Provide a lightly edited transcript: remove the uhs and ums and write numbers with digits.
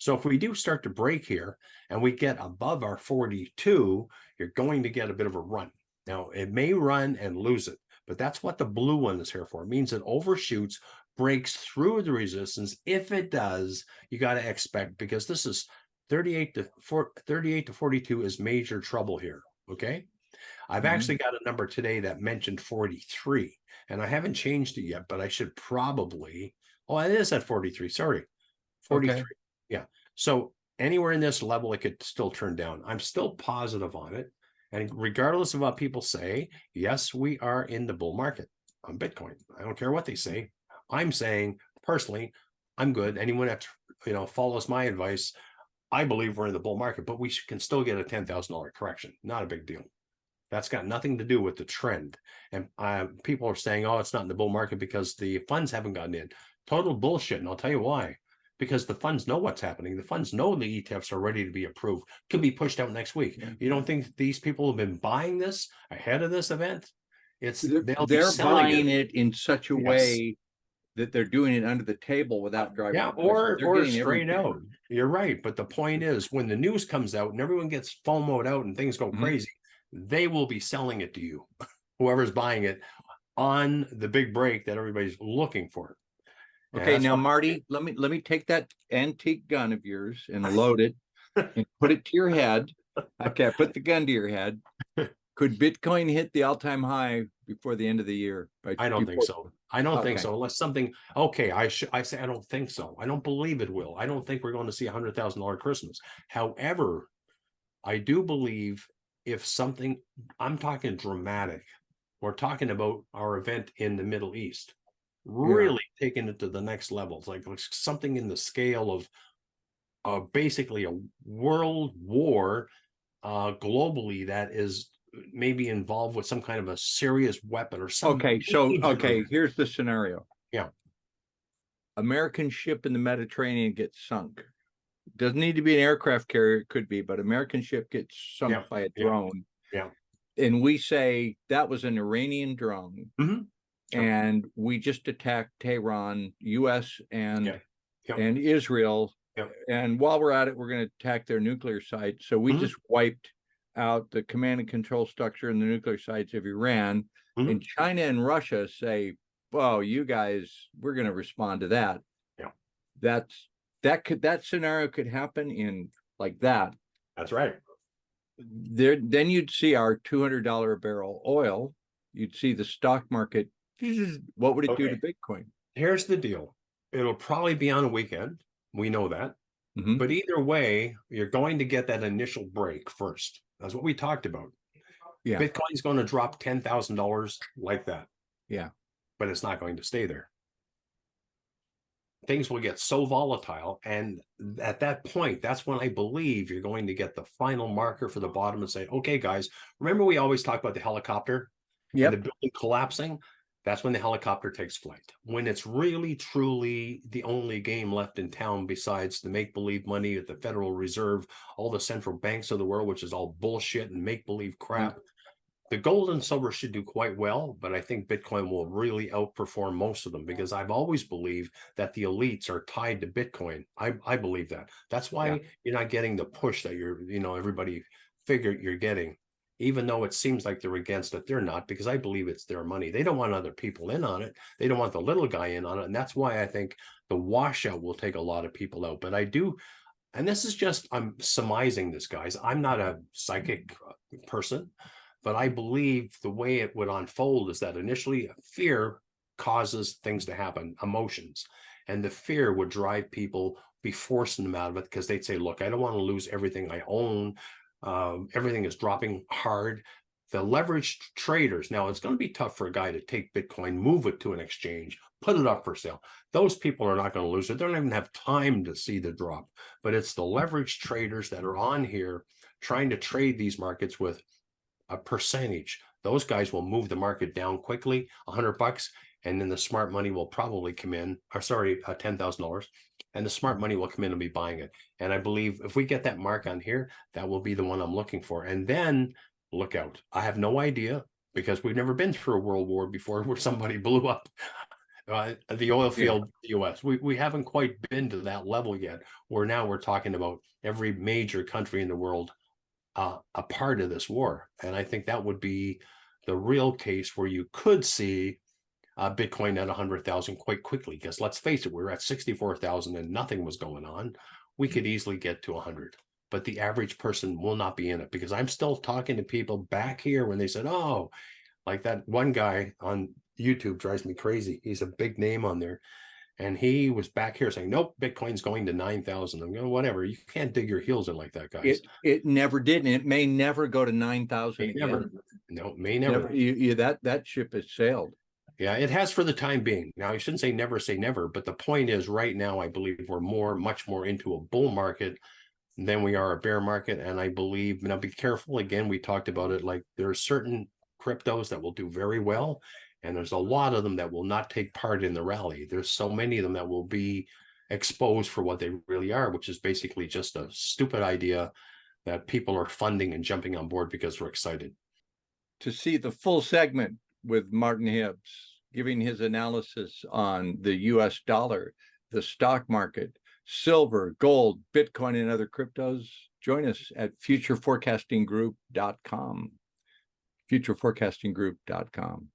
So if we do start to break here and we get above our 42, you're going to get a bit of a run. Now, it may run and lose it, but that's what the blue one is here for. It means it overshoots, breaks through the resistance. If it does, you got to expect, because this is 38 to 42 is major trouble here, okay? I've actually got a number today that mentioned 43, and I haven't changed it yet, but I should probably, oh, it is at 43, sorry, 43. Okay. Yeah, so anywhere in this level, it could still turn down. I'm still positive on it. And regardless of what people say, yes, we are in the bull market on Bitcoin. I don't care what they say. I'm saying personally, I'm good. Anyone that follows my advice, I believe we're in the bull market, but we can still get a $10,000 correction. Not a big deal. That's got nothing to do with the trend. And people are saying, oh, it's not in the bull market because the funds haven't gotten in. Total bullshit. And I'll tell you why. Because the funds know what's happening. The funds know the ETFs are ready to be approved. Could be pushed out next week. You don't think these people have been buying this ahead of this event? They're buying it in such a way that they're doing it under the table without driving. Yeah, or straight out. You're right. But the point is, when the news comes out and everyone gets FOMO'd out and things go crazy, they will be selling it to you, whoever's buying it, on the big break that everybody's looking for. Okay, now Marty, let me take that antique gun of yours and load it and put it to your head. Okay, put the gun to your head. Could Bitcoin hit the all-time high before the end of the year? I don't think so. I don't think so. Unless something. Okay, I say I don't think so. I don't believe it will. I don't think we're going to see $100,000 Christmas. However, I do believe if something, I'm talking dramatic. We're talking about our event in the Middle East. Really taking it to the next level. It's like something in the scale of basically a world war globally that is maybe involved with some kind of a serious weapon or something. Okay, here's the scenario. Yeah. American ship in the Mediterranean gets sunk. Doesn't need to be an aircraft carrier, it could be, but American ship gets sunk by a drone. Yeah. And we say that was an Iranian drone. And we just attacked Tehran, US and Israel. And while we're at it, we're going to attack their nuclear site. So we just wiped out the command and control structure and the nuclear sites of Iran. And China and Russia say, well, you guys, we're going to respond to that. That scenario could happen in like that. That's right. Then you'd see our $200 a barrel oil. You'd see the stock market. What would it do to Bitcoin? Here's the deal. It'll probably be on a weekend. We know that. But either way, you're going to get that initial break first. That's what we talked about. Yeah. Bitcoin's going to drop $10,000 like that. Yeah. But it's not going to stay there. Things will get so volatile. And at that point, that's when I believe you're going to get the final marker for the bottom and say, okay, guys, remember we always talk about the helicopter? And the building collapsing? That's when the helicopter takes flight. When it's really, truly the only game left in town besides the make-believe money at the Federal Reserve, all the central banks of the world, which is all bullshit and make-believe crap. The gold and silver should do quite well, but I think Bitcoin will really outperform most of them because I've always believed that the elites are tied to Bitcoin. I believe that. That's why you're not getting the push that everybody figured you're getting. Even though it seems like they're against it, they're not, because I believe it's their money. They don't want other people in on it. They don't want the little guy in on it. And that's why I think the washout will take a lot of people out. But I do, and this is just, I'm surmising this, guys. I'm not a psychic person, but I believe the way it would unfold is that initially fear causes things to happen, emotions. And the fear would drive people, be forcing them out of it because they'd say, look, I don't want to lose everything I own. Everything is dropping hard. The leveraged traders, now it's going to be tough for a guy to take Bitcoin, move it to an exchange, put it up for sale. Those people are not going to lose it. They don't even have time to see the drop. But it's the leveraged traders that are on here trying to trade these markets with a percentage. Those guys will move the market down quickly, $100, and then the smart money will probably come in, or sorry, $10,000. And the smart money will come in and be buying it. And I believe if we get that mark on here, that will be the one I'm looking for. And then look out. I have no idea because we've never been through a world war before where somebody blew up The oil field, US. We haven't quite been to that level yet, where now we're talking about every major country in the world a part of this war. And I think that would be the real case where you could see Bitcoin at 100,000 quite quickly. Because let's face it, we were at 64,000 and nothing was going on. We could easily get to 100. But the average person will not be in it, because I'm still talking to people back here when they said, oh, like that one guy on YouTube drives me crazy. He's a big name on there. And he was back here saying, nope, Bitcoin's going to 9,000. I'm going, whatever. You can't dig your heels in like that, guys. It never did. And it may never go to 9,000 again. Never. No, may never. That ship has sailed. Yeah, it has for the time being. Now, I shouldn't say never, but the point is right now, I believe we're much more into a bull market than we are a bear market. And I believe, now be careful. Again, we talked about it, like there are certain cryptos that will do very well. And there's a lot of them that will not take part in the rally. There's so many of them that will be exposed for what they really are, which is basically just a stupid idea that people are funding and jumping on board because we're excited. To see the full segment with Martin Hibbs, giving his analysis on the US dollar, the stock market, silver, gold, Bitcoin, and other cryptos, join us at futureforecastinggroup.com. futureforecastinggroup.com.